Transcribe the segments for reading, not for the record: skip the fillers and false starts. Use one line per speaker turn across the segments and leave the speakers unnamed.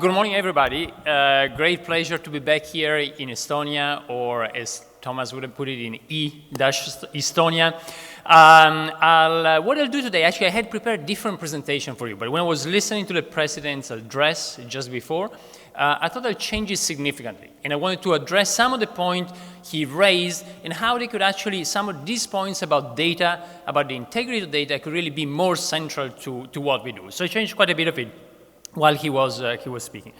Good morning, everybody. Great pleasure to be back here in Estonia, or as Thomas would have put it, in E-Estonia. What I'll do today, actually, I had prepared a different presentation for you, but when I was listening to the president's address just before, I thought I'd change it significantly. And I wanted to address some of the points he raised and how they could actually, some of these points about data, about the integrity of data, could really be more central to what we do. So I changed quite a bit of it while he was speaking.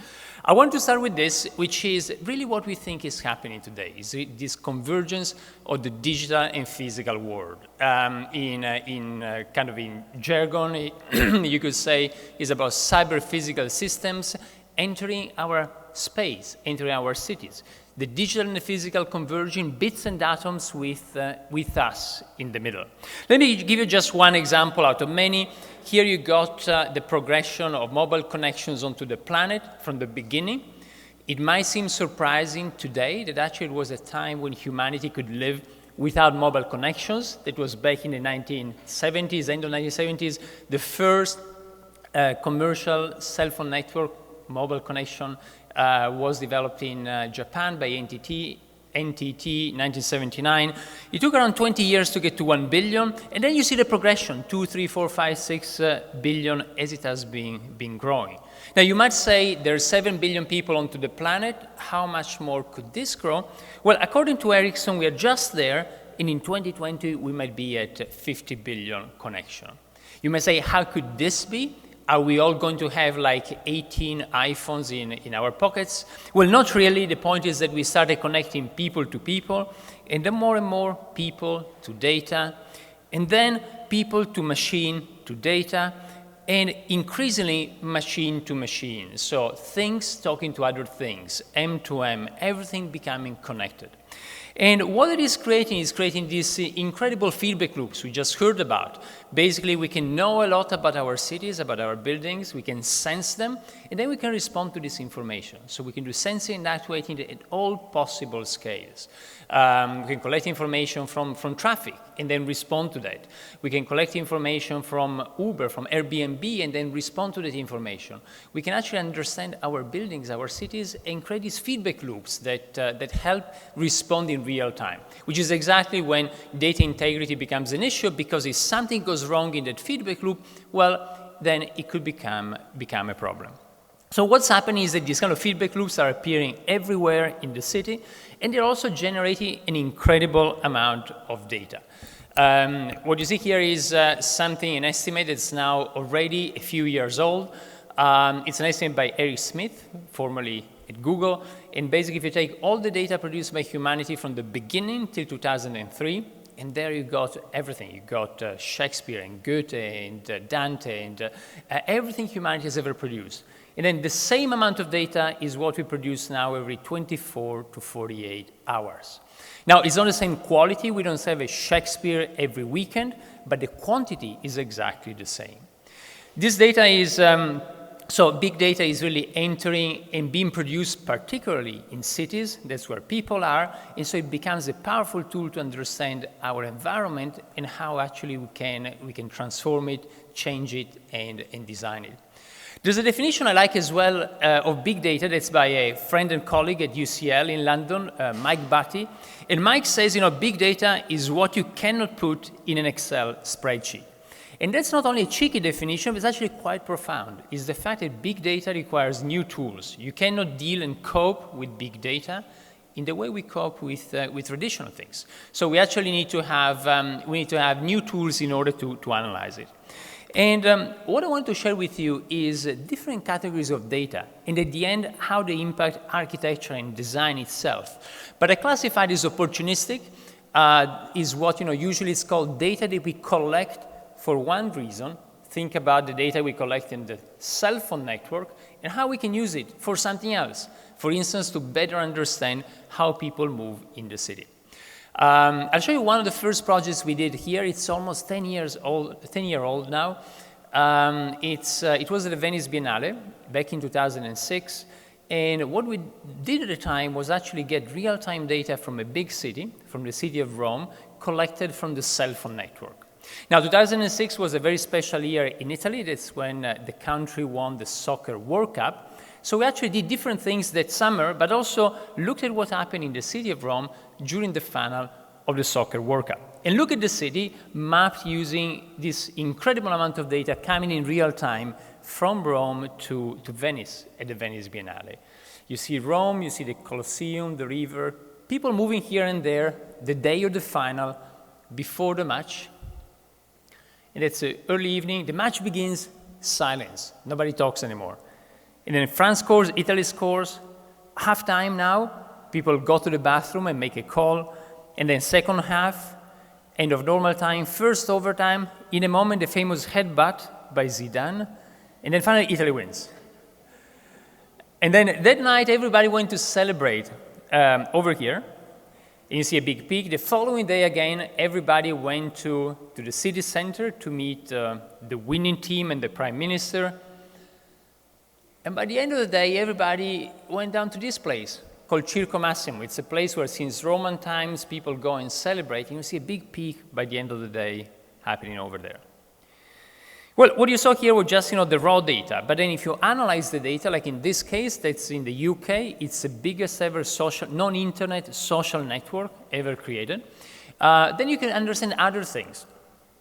I want to start with this, which is really what we think is happening today, is this convergence of the digital and physical world. In jargon, you could say, is about cyber-physical systems entering our space, entering our cities. The digital and the physical converging, bits and atoms with us in the middle. Let me give you just one example out of many. Here you got the progression of mobile connections onto the planet from the beginning. It might seem surprising today that actually it was a time when humanity could live without mobile connections. That was back in the 1970s, end of 1970s. The first commercial cell phone network mobile connection was developed in Japan by NTT, 1979. It took around 20 years to get to 1 billion, and then you see the progression, 2, 3, 4, 5, 6 billion as it has been growing. Now you might say there's 7 billion people onto the planet, how much more could this grow? Well, according to Ericsson, we are just there, and in 2020 we might be at 50 billion connection. You may say, how could this be? Are we all going to have like 18 iPhones in our pockets? Well, not really. The point is that we started connecting people to people, and then more and more people to data, and then people to machine to data, and increasingly machine to machine. So things talking to other things, M to M, everything becoming connected. And what it is creating these incredible feedback loops we just heard about. Basically, we can know a lot about our cities, about our buildings, we can sense them, and then we can respond to this information. So we can do sensing and actuating at all possible scales. We can collect information from traffic and then respond to that. We can collect information from Uber, from Airbnb, and then respond to that information. We can actually understand our buildings, our cities, and create these feedback loops that help respond in real time, which is exactly when data integrity becomes an issue, because if something goes wrong in that feedback loop, well, then it could become a problem. So what's happening is that these kind of feedback loops are appearing everywhere in the city, and they're also generating an incredible amount of data. What you see here is an estimate that's now already a few years old. It's an estimate by Eric Schmidt, formerly at Google, and basically if you take all the data produced by humanity from the beginning till 2003, and there you got everything. You got Shakespeare and Goethe and Dante and everything humanity has ever produced. And then the same amount of data is what we produce now every 24 to 48 hours. Now, it's not the same quality. We don't have a Shakespeare every weekend, but the quantity is exactly the same. This data is, so big data is really entering and being produced particularly in cities. That's where people are. And so it becomes a powerful tool to understand our environment and how actually we can transform it, change it, and design it. There's a definition I like as well of big data that's by a friend and colleague at UCL in London, Mike Batty. And Mike says, big data is what you cannot put in an Excel spreadsheet. And that's not only a cheeky definition, but it's actually quite profound. It's the fact that big data requires new tools. You cannot deal and cope with big data in the way we cope with traditional things. So we actually need to have new tools in order to analyze it. And what I want to share with you is different categories of data, and at the end, how they impact architecture and design itself. But I classify this opportunistic, is what usually is called data that we collect for one reason. Think about the data we collect in the cell phone network and how we can use it for something else. For instance, to better understand how people move in the city. I'll show you one of the first projects we did here. It's almost 10 years old, 10-year-old now. It was at the Venice Biennale back in 2006. And what we did at the time was actually get real-time data from a big city, from the city of Rome, collected from the cell phone network. Now, 2006 was a very special year in Italy. That's when the country won the Soccer World Cup. So we actually did different things that summer, but also looked at what happened in the city of Rome during the final of the soccer World Cup. And look at the city mapped using this incredible amount of data coming in real time from Rome to Venice at the Venice Biennale. You see Rome, you see the Colosseum, the river, people moving here and there, the day of the final, before the match. And it's early evening, the match begins, silence, nobody talks anymore. And then France scores, Italy scores, halftime now, people go to the bathroom and make a call, and then second half, end of normal time, first overtime, in a moment the famous headbutt by Zidane, and then finally Italy wins. And then that night everybody went to celebrate over here, and you see a big peak. The following day again, everybody went to the city center to meet the winning team and the prime minister. And by the end of the day, everybody went down to this place called Circo Massimo. It's a place where since Roman times people go and celebrate, and you see a big peak by the end of the day happening over there. Well, what you saw here was just the raw data, but then if you analyze the data, like in this case, that's in the UK, it's the biggest ever non-internet social network ever created. Then you can understand other things.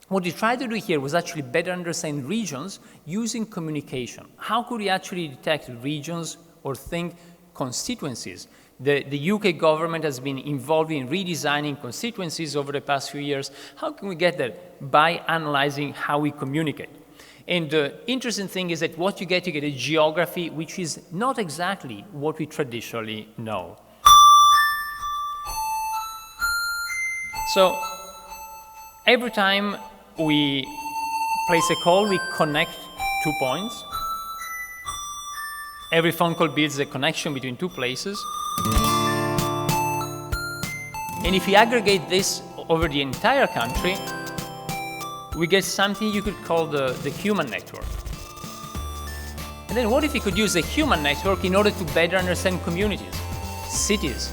What we tried to do here was actually better understand regions using communication. How could we actually detect regions or think constituencies? The UK government has been involved in redesigning constituencies over the past few years. How can we get there? By analyzing how we communicate. And the interesting thing is that what you get a geography which is not exactly what we traditionally know. So every time we place a call, we connect 2 points. Every phone call builds a connection between 2 places. And if we aggregate this over the entire country, we get something you could call the human network. And then what if we could use the human network in order to better understand communities, cities,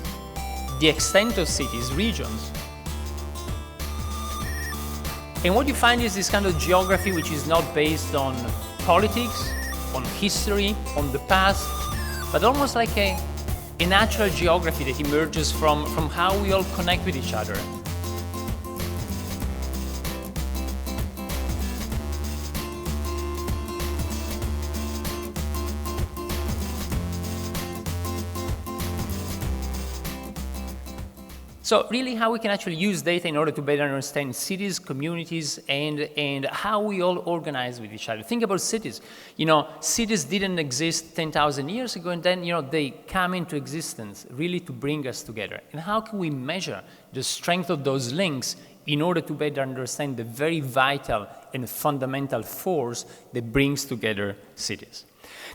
the extent of cities, regions? And what you find is this kind of geography which is not based on politics, on history, on the past, but almost like a natural geography that emerges from how we all connect with each other. So really how we can actually use data in order to better understand cities, communities, and how we all organize with each other. Think about cities. Cities didn't exist 10,000 years ago, and then they come into existence really to bring us together. And how can we measure the strength of those links in order to better understand the very vital and fundamental force that brings together cities?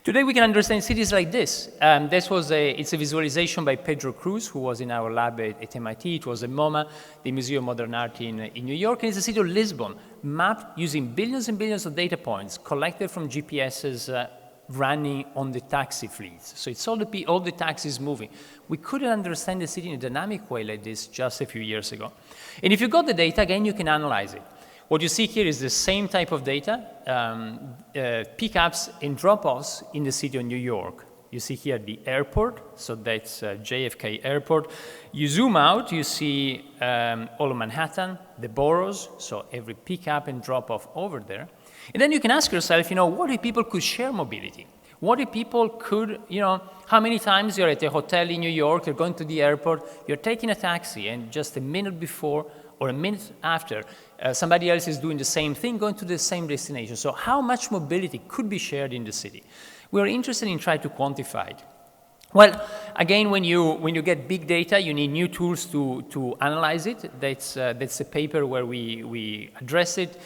Today we can understand cities like this. It's a visualization by Pedro Cruz, who was in our lab at MIT. It was at MoMA, the Museum of Modern Art in New York. And it's the city of Lisbon, mapped using billions and billions of data points collected from GPSs running on the taxi fleets. So it's all the taxis moving. We couldn't understand the city in a dynamic way like this just a few years ago. And if you got the data, again, you can analyze it. What you see here is the same type of data, pickups and drop-offs in the city of New York. You see here the airport, so that's JFK Airport. You zoom out, you see all of Manhattan, the boroughs, so every pickup and drop-off over there. And then you can ask yourself, what if people could share mobility? What if people could, how many times you're at a hotel in New York, you're going to the airport, you're taking a taxi, and just a minute before or a minute after, somebody else is doing the same thing, going to the same destination. So how much mobility could be shared in the city? We're interested in trying to quantify it. Well, again, when you get big data, you need new tools to analyze it. That's a paper where we address it.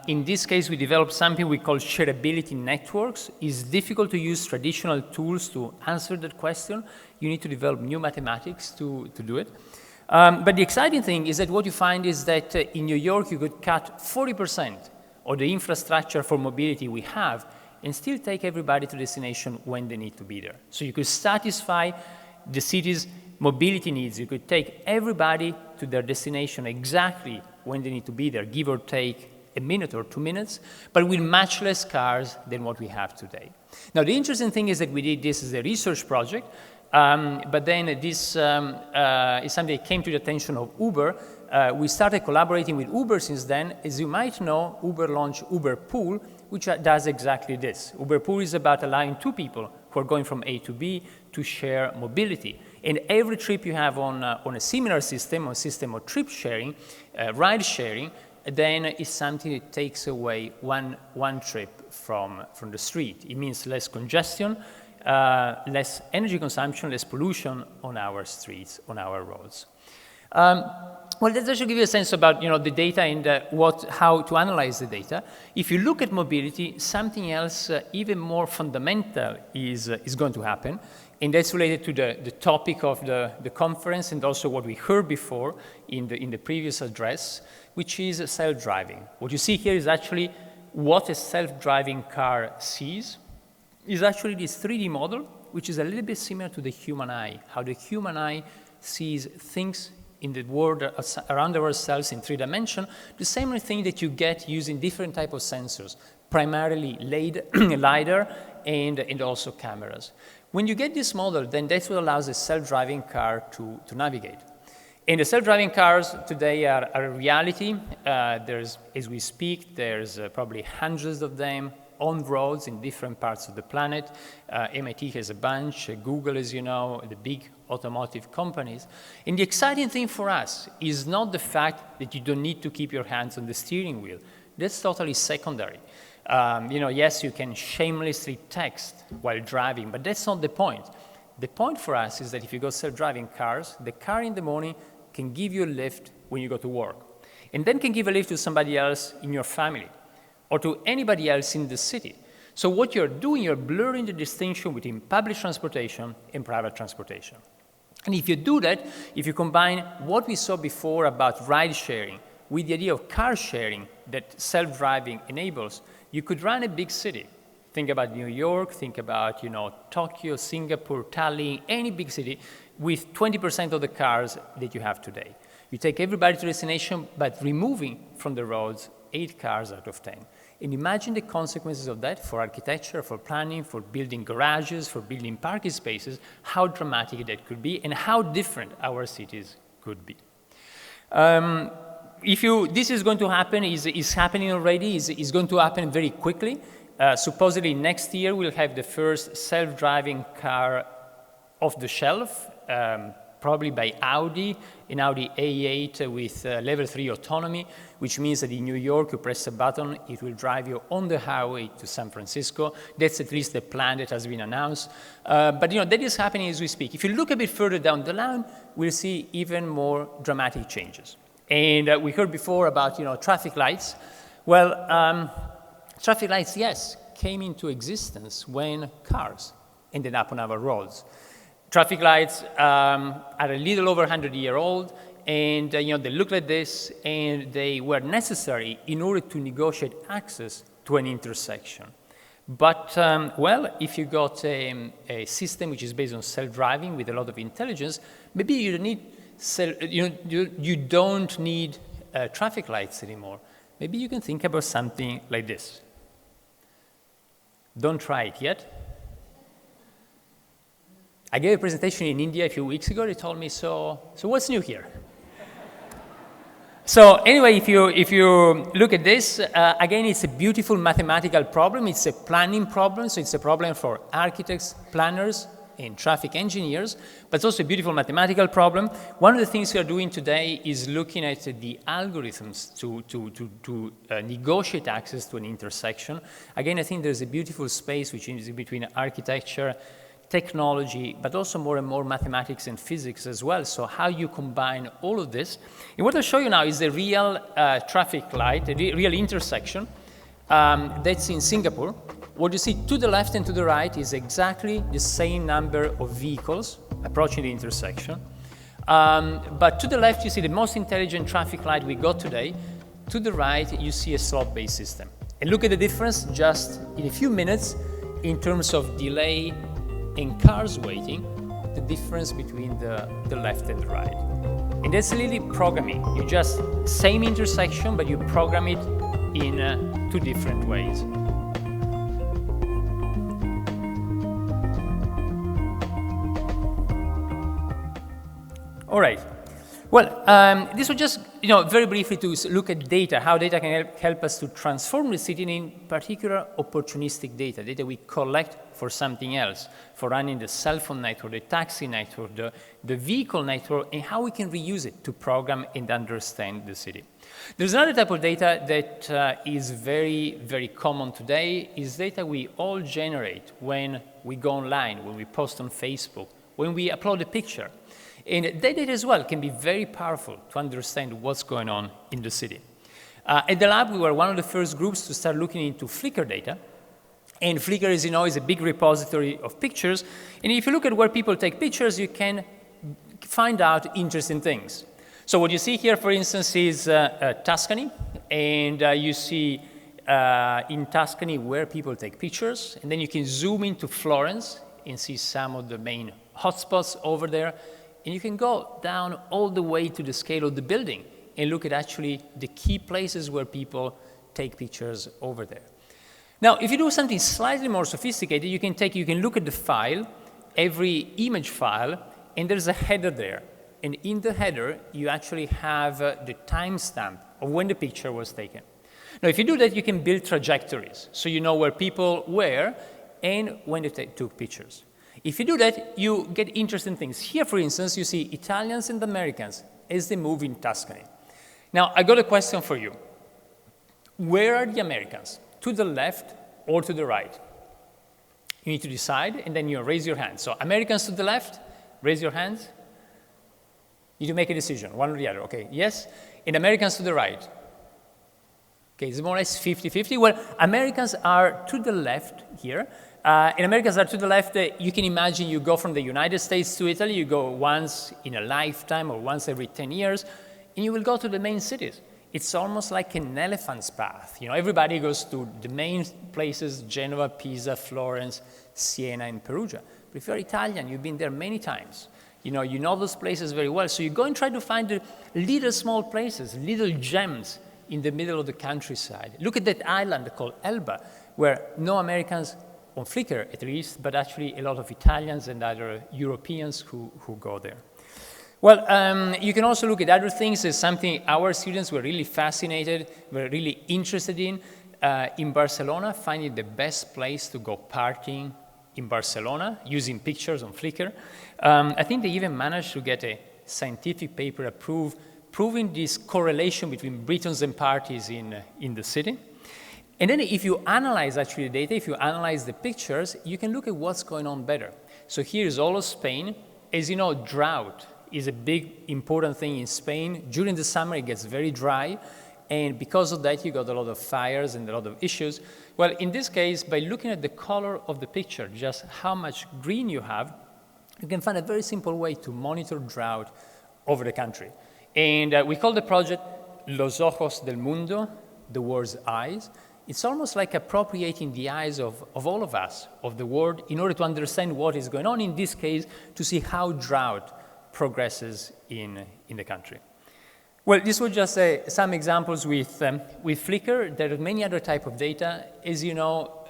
In this case, we developed something we call shareability networks. It's difficult to use traditional tools to answer that question. You need to develop new mathematics to do it. But the exciting thing is that what you find is that in New York, you could cut 40% of the infrastructure for mobility we have and still take everybody to destination when they need to be there. So you could satisfy the city's mobility needs. You could take everybody to their destination exactly when they need to be there, give or take a minute or 2 minutes, but with much less cars than what we have today. Now, the interesting thing is that we did this as a research project, but then this is something that came to the attention of Uber. We started collaborating with Uber since then. As you might know, Uber launched Uber Pool, which does exactly this. Uber Pool is about allowing two people who are going from A to B to share mobility. And every trip you have on a similar system, or system of trip sharing, ride sharing, then is something that takes away one trip from the street. It means less congestion, less energy consumption, less pollution on our streets, on our roads. Well, that should give you a sense about the data and how to analyze the data. If you look at mobility, something else even more fundamental is going to happen, and that's related to the topic of the conference and also what we heard before in the previous address, which is self-driving. What you see here is actually what a self-driving car sees. Is actually this 3D model, which is a little bit similar to the human eye, how the human eye sees things in the world around ourselves in 3 dimensions, the same thing that you get using different types of sensors, primarily LiDAR and also cameras. When you get this model, then that's what allows a self-driving car to navigate. And the self-driving cars today are a reality. As we speak, there's probably hundreds of them on roads in different parts of the planet. MIT has a bunch, Google, as you know, the big automotive companies. And the exciting thing for us is not the fact that you don't need to keep your hands on the steering wheel. That's totally secondary. Yes, you can shamelessly text while driving, but that's not the point. The point for us is that if you go self-driving cars, the car in the morning can give you a lift when you go to work, and then can give a lift to somebody else in your family, or to anybody else in the city. So what you're doing, you're blurring the distinction between public transportation and private transportation. And if you do that, if you combine what we saw before about ride sharing with the idea of car sharing that self-driving enables, you could run a big city. Think about New York, think about Tokyo, Singapore, Tallinn, any big city with 20% of the cars that you have today. You take everybody to destination, but removing from the roads 8 cars out of 10. And imagine the consequences of that for architecture, for planning, for building garages, for building parking spaces, how dramatic that could be and how different our cities could be. This is going to happen, is happening already, is going to happen very quickly. Supposedly next year we'll have the first self-driving car off the shelf, probably by Audi, an Audi A8 with level 3 autonomy, which means that in New York, you press a button, it will drive you on the highway to San Francisco. That's at least the plan that has been announced. But that is happening as we speak. If you look a bit further down the line, we'll see even more dramatic changes. And we heard before about traffic lights. Well, traffic lights, yes, came into existence when cars ended up on our roads. Traffic lights are a little over 100-year-old, and they look like this, and they were necessary in order to negotiate access to an intersection. But, if you got a system which is based on self-driving with a lot of intelligence, maybe you don't need traffic lights anymore. Maybe you can think about something like this. Don't try it yet. I gave a presentation in India a few weeks ago. They told me, so what's new here? So anyway, if you look at this, again, it's a beautiful mathematical problem. It's a planning problem, so it's a problem for architects, planners, and traffic engineers, but it's also a beautiful mathematical problem. One of the things we are doing today is looking at the algorithms to negotiate access to an intersection. Again, I think there's a beautiful space which is between architecture, technology, but also more and more mathematics and physics as well. So how you combine all of this. And what I'll show you now is the real traffic light, the real intersection that's in Singapore. What you see to the left and to the right is exactly the same number of vehicles approaching the intersection. But to the left, you see the most intelligent traffic light we got today. To the right, you see a slot-based system. And look at the difference just in a few minutes in terms of delay and cars waiting, the difference between the left and the right. And that's really programming. You just, same intersection, but you program it in two different ways. All right. Well, this was just, very briefly to look at data, how data can help us to transform the city, and in particular, opportunistic data we collect for something else, for running the cell phone network, the taxi network, the vehicle network, and how we can reuse it to program and understand the city. There's another type of data that is very, very common today, is data we all generate when we go online, when we post on Facebook, when we upload a picture. And that data as well can be very powerful to understand what's going on in the city. At the lab, we were one of the first groups to start looking into Flickr data. And Flickr, as you know, is a big repository of pictures. And if you look at where people take pictures, you can find out interesting things. So what you see here, for instance, is Tuscany. And you see in Tuscany where people take pictures. And then you can zoom into Florence and see some of the main hotspots over there. And you can go down all the way to the scale of the building and look at actually the key places where people take pictures over there. Now, if you do something slightly more sophisticated, you can look at the file, every image file, and there's a header there. And in the header, you actually have the timestamp of when the picture was taken. Now, if you do that, you can build trajectories. So you know where people were and when they took pictures. If you do that, you get interesting things. Here, for instance, you see Italians and Americans as they move in Tuscany. Now, I got a question for you. Where are the Americans? To the left or to the right? You need to decide, and then you raise your hand. So Americans to the left, raise your hands. You need to make a decision, one or the other. Okay, yes? And Americans to the right. Okay, it's more or less 50-50. Well, Americans are to the left here. And Americans are to the left. You can imagine you go from the United States to Italy. You go once in a lifetime or once every 10 years, and you will go to the main cities. It's almost like an elephant's path. Everybody goes to the main places, Genova, Pisa, Florence, Siena, and Perugia. But if you're Italian, you've been there many times. You know those places very well. So you go and try to find the little small places, little gems in the middle of the countryside. Look at that island called Elba, where no Americans on Flickr at least, but actually a lot of Italians and other Europeans who go there. Well, you can also look at other things. It's something our students were really fascinated, were really interested in Barcelona, finding the best place to go partying in Barcelona, using pictures on Flickr. I think they even managed to get a scientific paper approved, proving this correlation between Britons and parties in the city. And then if you analyze actually the data, if you analyze the pictures, you can look at what's going on better. So here is all of Spain. As you know, drought is a big, important thing in Spain. During the summer, it gets very dry. And because of that, you got a lot of fires and a lot of issues. Well, in this case, by looking at the color of the picture, just how much green you have, you can find a very simple way to monitor drought over the country. And we call the project Los Ojos del Mundo, the world's eyes. It's almost like appropriating the eyes of all of us, of the world, in order to understand what is going on, in this case, to see how drought progresses in the country. Well, this was just some examples with Flickr. There are many other types of data. As you know,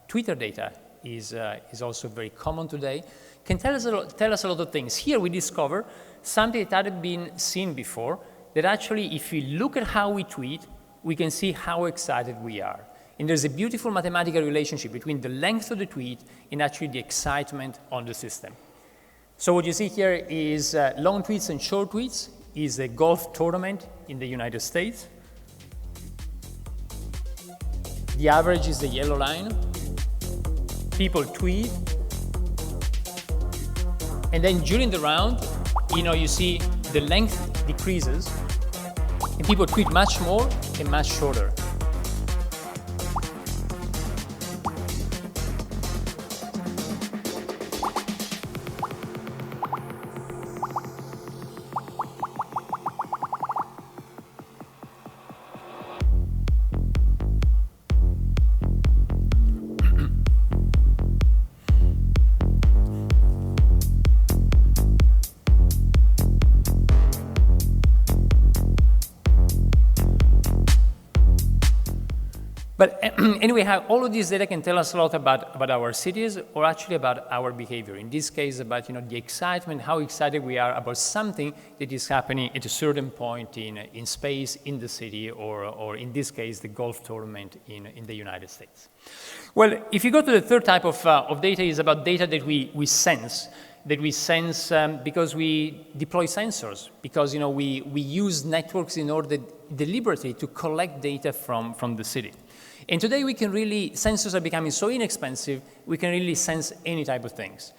Twitter data is also very common today. Can tell us a lot of things. Here we discover something that hadn't been seen before, that actually if we look at how we tweet, we can see how excited we are. And there's a beautiful mathematical relationship between the length of the tweet and actually the excitement on the system. So what you see here is long tweets and short tweets, is a golf tournament in the United States. The average is the yellow line. People tweet. And then during the round, you see the length decreases, and people tweet much more and much shorter. But anyway, how all of this data can tell us a lot about our cities, or actually about our behavior. In this case, about the excitement, how excited we are about something that is happening at a certain point in space, in the city, or in this case, the golf tournament in the United States. Well, if you go to the third type of data, is about data that we sense. That we sense because we deploy sensors, because we use networks in order deliberately to collect data from the city. And today we can really, sensors are becoming so inexpensive, we can really sense any type of things.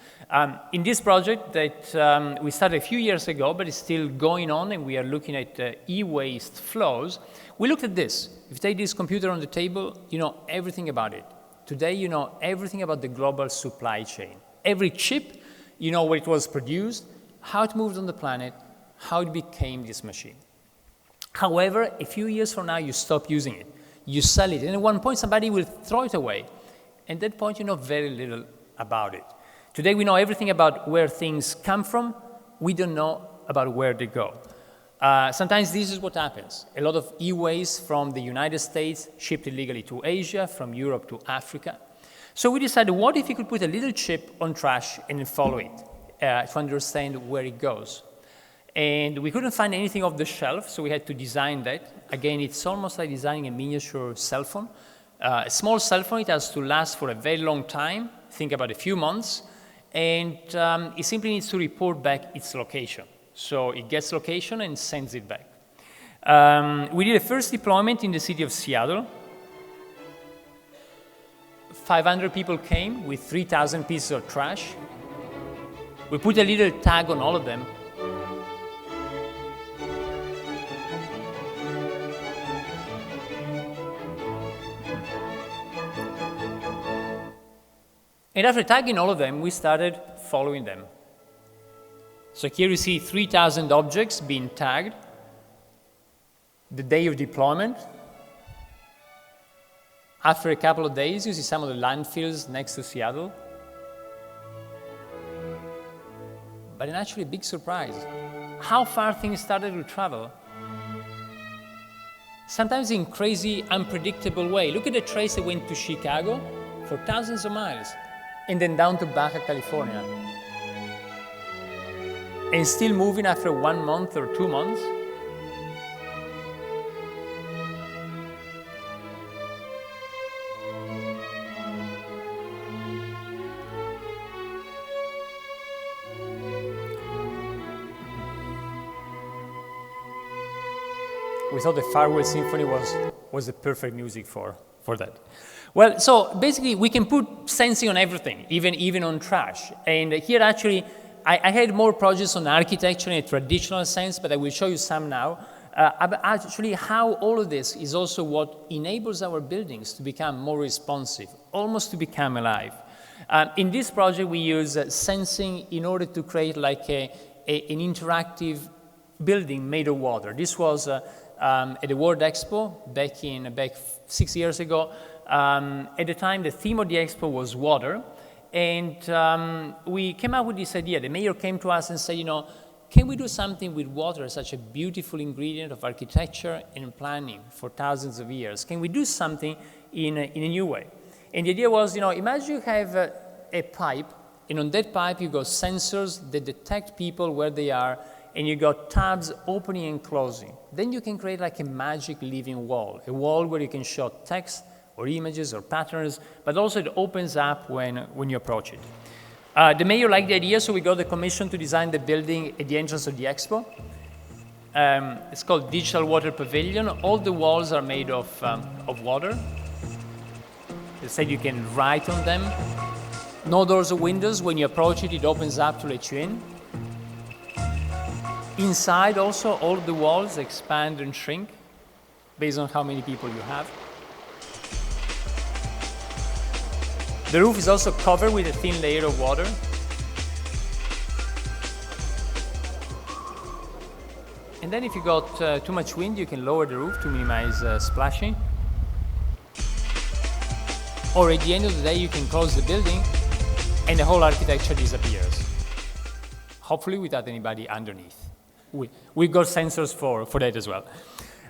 In this project that we started a few years ago, but it's still going on, and we are looking at e-waste flows, we looked at this. If you take this computer on the table, you know everything about it. Today you know everything about the global supply chain. Every chip, you know where it was produced, how it moved on the planet, how it became this machine. However, a few years from now, you stop using it. You sell it, and at one point somebody will throw it away. At that point, you know very little about it. Today, we know everything about where things come from. We don't know about where they go. Sometimes this is what happens. A lot of e-waste from the United States shipped illegally to Asia, from Europe to Africa. So we decided, what if you could put a little chip on trash and follow it to understand where it goes? And we couldn't find anything off the shelf, so we had to design that. Again, it's almost like designing a miniature cell phone. A small cell phone, it has to last for a very long time, think about a few months, and it simply needs to report back its location. So it gets location and sends it back. We did a first deployment in the city of Seattle. 500 people came with 3,000 pieces of trash. We put a little tag on all of them. And after tagging all of them, we started following them. So here you see 3,000 objects being tagged. The day of deployment. After a couple of days, you see some of the landfills next to Seattle. But an actually big surprise, how far things started to travel. Sometimes in crazy, unpredictable way. Look at the trace that went to Chicago for thousands of miles, and then down to Baja California. And still moving after 1 month or 2 months. We thought the Farewell Symphony was the perfect music for that. Well, so basically we can put sensing on everything, even on trash. And here actually, I had more projects on architecture in a traditional sense, but I will show you some now. Actually, how all of this is also what enables our buildings to become more responsive, almost to become alive. In this project, we use sensing in order to create like an interactive building made of water. This was at the World Expo back 6 years ago. At the time, the theme of the expo was water. And we came up with this idea. The mayor came to us and said, can we do something with water, such a beautiful ingredient of architecture and planning for thousands of years? Can we do something in a new way? And the idea was, imagine you have a pipe, and on that pipe you got sensors that detect people where they are, and you got tabs opening and closing. Then you can create like a magic living wall, a wall where you can show text or images or patterns, but also it opens up when you approach it. The mayor liked the idea, so we got the commission to design the building at the entrance of the expo. It's called Digital Water Pavilion. All the walls are made of water. They said you can write on them. No doors or windows. When you approach it, it opens up to let you in. Inside also, all the walls expand and shrink based on how many people you have. The roof is also covered with a thin layer of water. And then if you got too much wind, you can lower the roof to minimize splashing. Or at the end of the day, you can close the building and the whole architecture disappears. Hopefully without anybody underneath. We've got sensors for that as well.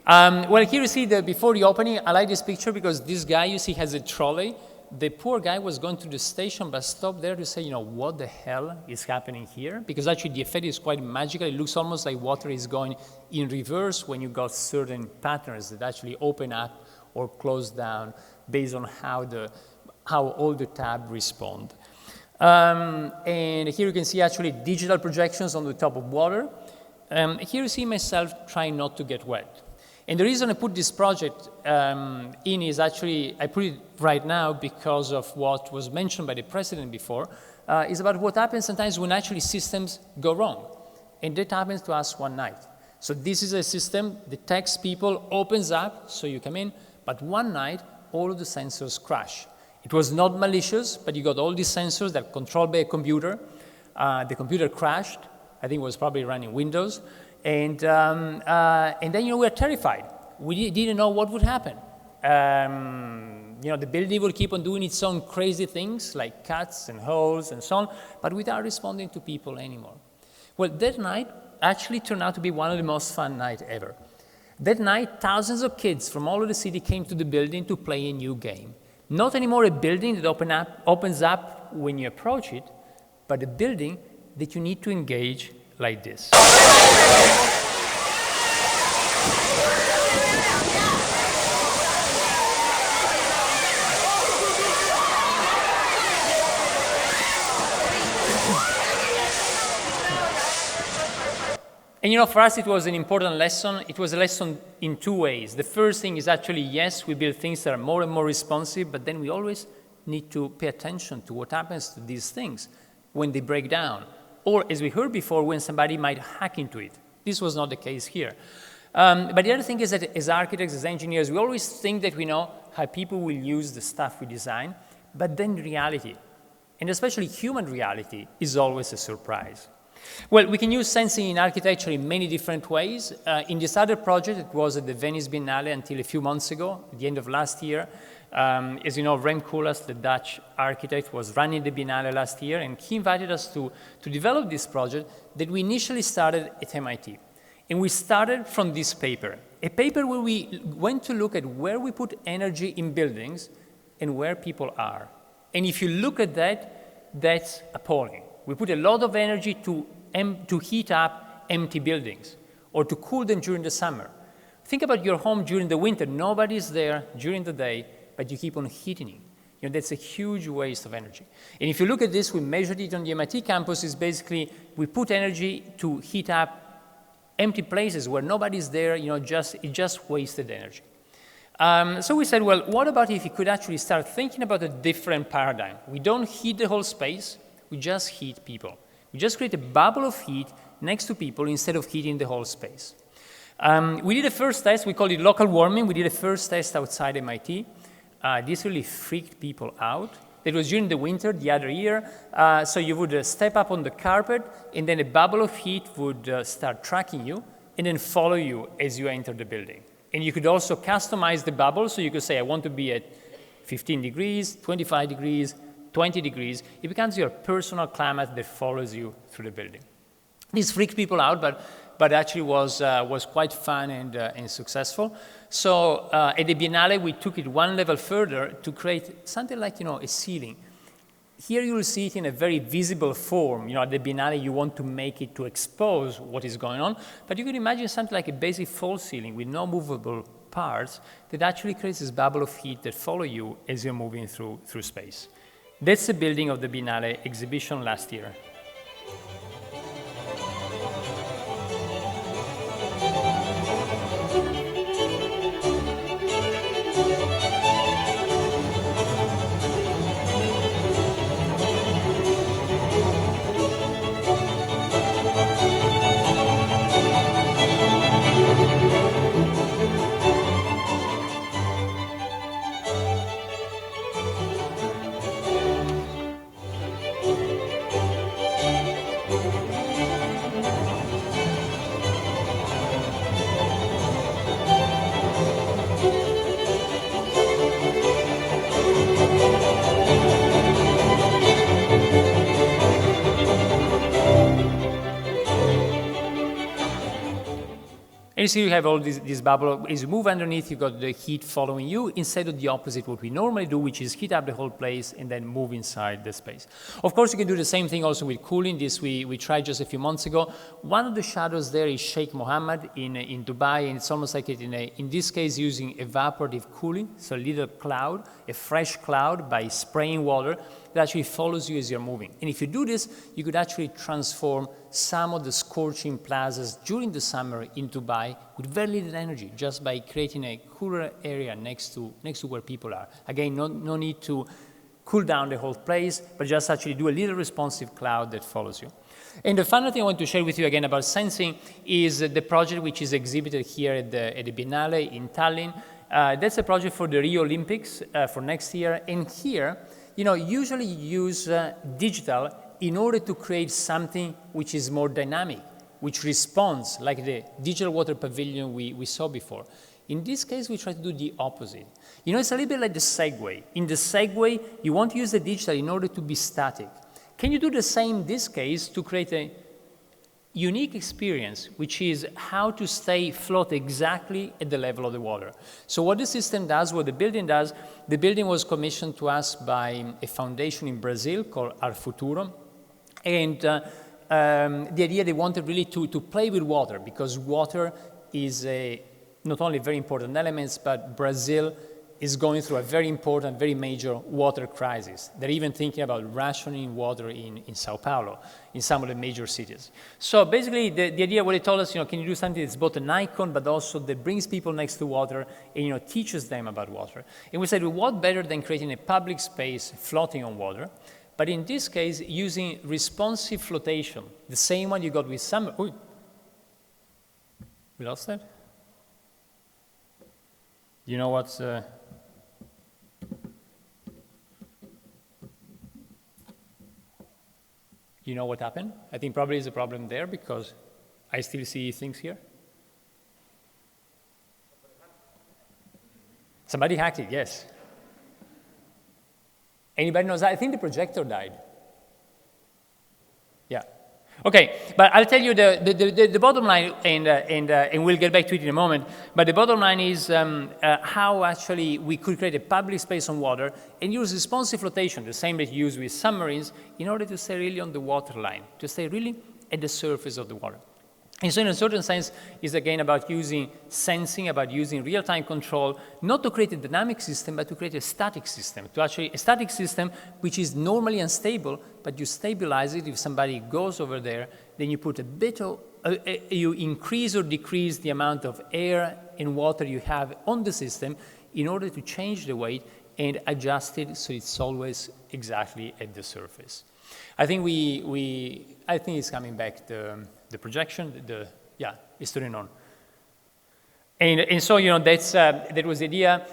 Well, here you see that before the opening, I like this picture because this guy you see has a trolley. The poor guy was going to the station, but stopped there to say, what the hell is happening here? Because actually the effect is quite magical. It looks almost like water is going in reverse when you got certain patterns that actually open up or close down based on how all the tabs respond. And here you can see actually digital projections on the top of water. Here you see myself trying not to get wet. And the reason I put this project in is actually, I put it right now because of what was mentioned by the president before, is about what happens sometimes when actually systems go wrong. And that happens to us one night. So this is a system, detects people, opens up, so you come in, but one night, all of the sensors crash. It was not malicious, but you got all these sensors that are controlled by a computer. The computer crashed. I think it was probably running Windows. And then, we were terrified. We didn't know what would happen. The building will keep on doing its own crazy things, like cuts and holes and so on, but without responding to people anymore. Well, that night actually turned out to be one of the most fun nights ever. That night, thousands of kids from all over the city came to the building to play a new game. Not anymore a building that opens up when you approach it, but a building that you need to engage like this. And for us it was an important lesson. It was a lesson in two ways. The first thing is actually, yes, we build things that are more and more responsive, but then we always need to pay attention to what happens to these things when they break down. Or, as we heard before, when somebody might hack into it. This was not the case here. But the other thing is that as architects, as engineers, we always think that we know how people will use the stuff we design, but then reality, and especially human reality, is always a surprise. Well, we can use sensing in architecture in many different ways. In this other project, it was at the Venice Biennale until a few months ago, at the end of last year. As you know, Rem Koolhaas, the Dutch architect, was running the Biennale last year, and he invited us to develop this project that we initially started at MIT. And we started from this paper, a paper where we went to look at where we put energy in buildings and where people are. And if you look at that, that's appalling. We put a lot of energy to heat up empty buildings or to cool them during the summer. Think about your home during the winter. Nobody's there during the day, but you keep on heating it. That's a huge waste of energy. And if you look at this, we measured it on the MIT campus. Is basically we put energy to heat up empty places where nobody's there. It just wasted energy. So we said, well, what about if you could actually start thinking about a different paradigm? We don't heat the whole space. We just heat people. We just create a bubble of heat next to people instead of heating the whole space. We did a first test. We called it local warming. We did a first test outside MIT. This really freaked people out. It was during the winter the other year. So you would step up on the carpet, and then a bubble of heat would start tracking you and then follow you as you enter the building. And you could also customize the bubble. So you could say, I want to be at 15 degrees, 25 degrees, 20 degrees. It becomes your personal climate that follows you through the building. This freaked people out, but actually was quite fun and successful. So at the Biennale, we took it one level further to create something like a ceiling. Here you will see it in a very visible form. At the Biennale, you want to make it to expose what is going on, but you can imagine something like a basic false ceiling with no movable parts that actually creates this bubble of heat that follow you as you're moving through space. That's the building of the Biennale exhibition last year. And you see you have all this bubble. As you move underneath, you got the heat following you instead of the opposite, what we normally do, which is heat up the whole place and then move inside the space. Of course, you can do the same thing also with cooling. This we tried just a few months ago. One of the shadows there is Sheikh Mohammed in Dubai, and it's almost like it in this case using evaporative cooling, so a little cloud, a fresh cloud by spraying water that actually follows you as you're moving. And if you do this, you could actually transform some of the scorching plazas during the summer in Dubai with very little energy, just by creating a cooler area next to where people are. Again, no need to cool down the whole place, but just actually do a little responsive cloud that follows you. And the final thing I want to share with you again about sensing is the project which is exhibited here at the Biennale in Tallinn. That's a project for the Rio Olympics for next year. And here, usually you use digital in order to create something which is more dynamic, which responds, like the digital water pavilion we saw before. In this case, we try to do the opposite. It's a little bit like the Segway. In the Segway, you want to use the digital in order to be static. Can you do the same in this case to create a unique experience, which is how to stay float exactly at the level of the water? So what the system does, what the building does, the building was commissioned to us by a foundation in Brazil called Ar Futuro. And the idea they wanted really to play with water, because water is not only very important elements, but Brazil is going through a very important, very major water crisis. They're even thinking about rationing water in Sao Paulo, in some of the major cities. So basically, the idea, what they told us, can you do something that's both an icon, but also that brings people next to water and, teaches them about water? And we said, well, what better than creating a public space floating on water? But in this case, using responsive flotation, the same one you got with summer. Ooh. We lost that? You know what's... You know what happened? I think probably is a problem there because I still see things here. Somebody hacked it, yes. Anybody knows that? I think the projector died. Yeah. Okay, but I'll tell you the bottom line, and we'll get back to it in a moment, but the bottom line is how actually we could create a public space on water and use responsive flotation, the same that you use with submarines, in order to stay really on the water line, to stay really at the surface of the water. And so in a certain sense, it's again about using sensing, about using real-time control, not to create a dynamic system, but to create a static system, a static system which is normally unstable, but you stabilize it. If somebody goes over there, then you put a bit of, you increase or decrease the amount of air and water you have on the system in order to change the weight and adjust it so it's always exactly at the surface. I think I think it's coming back, the projection, it's turning on. And so, that was the idea,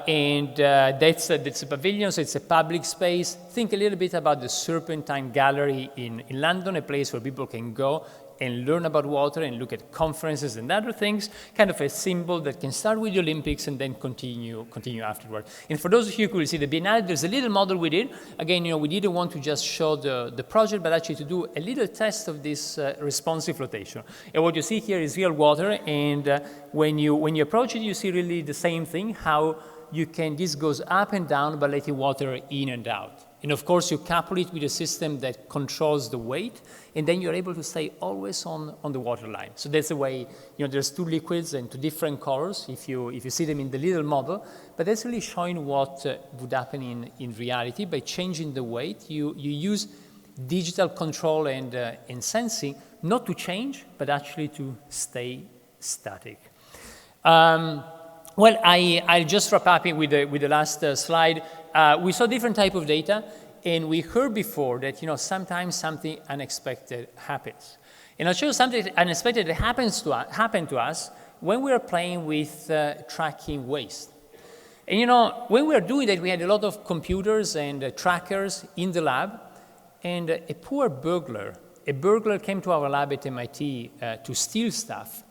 and that's a pavilion, so it's a public space. Think a little bit about the Serpentine Gallery in London, a place where people can go and learn about water and look at conferences and other things, kind of a symbol that can start with the Olympics and then continue afterward. And for those of you who will see the Biennale, there's a little model we did. Again, we didn't want to just show the project, but actually to do a little test of this responsive flotation. And what you see here is real water, and when you approach it, you see really the same thing, how this goes up and down by letting water in and out. And of course, you couple it with a system that controls the weight, and then you're able to stay always on the water line. So that's the way, there's two liquids and two different colors if you see them in the little model, but that's really showing what would happen in reality. By changing the weight, you use digital control and sensing, not to change, but actually to stay static. Well, I'll just wrap up with the last slide. We saw different type of data, and we heard before that sometimes something unexpected happens. And I'll show you something unexpected that happened to us when we were playing with tracking waste. And when we were doing that, we had a lot of computers and trackers in the lab, and a poor burglar came to our lab at MIT to steal stuff.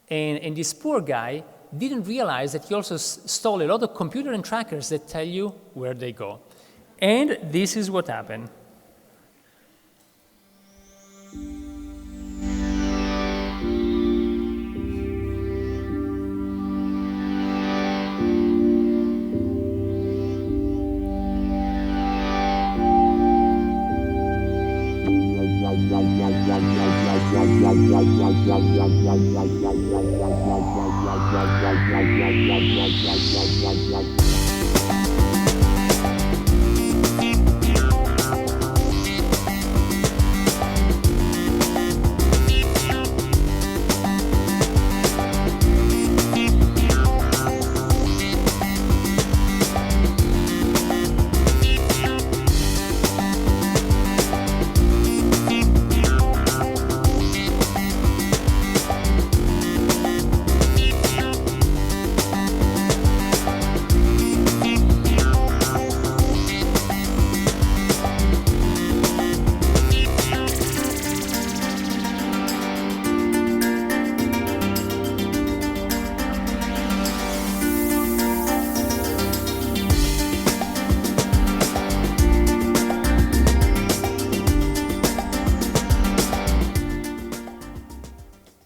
And this poor guy didn't realize that he also stole a lot of computer and trackers that tell you where they go. And this is what happened.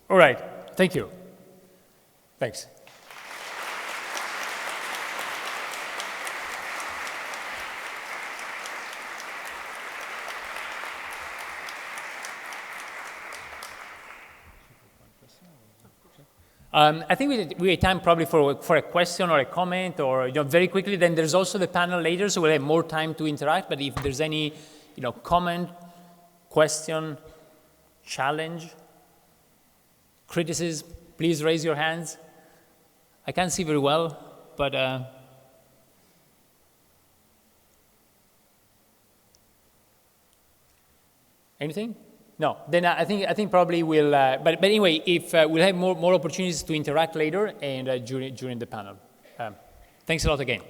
All right, thank you. Thanks. I think we have time probably for a question or a comment, or very quickly. Then there's also the panel later, so we'll have more time to interact. But if there's any comment, question, challenge, criticism, please raise your hands. I can't see very well, but anything? No. Then I think probably we'll. But anyway, if we'll have more opportunities to interact later and during the panel. Thanks a lot again.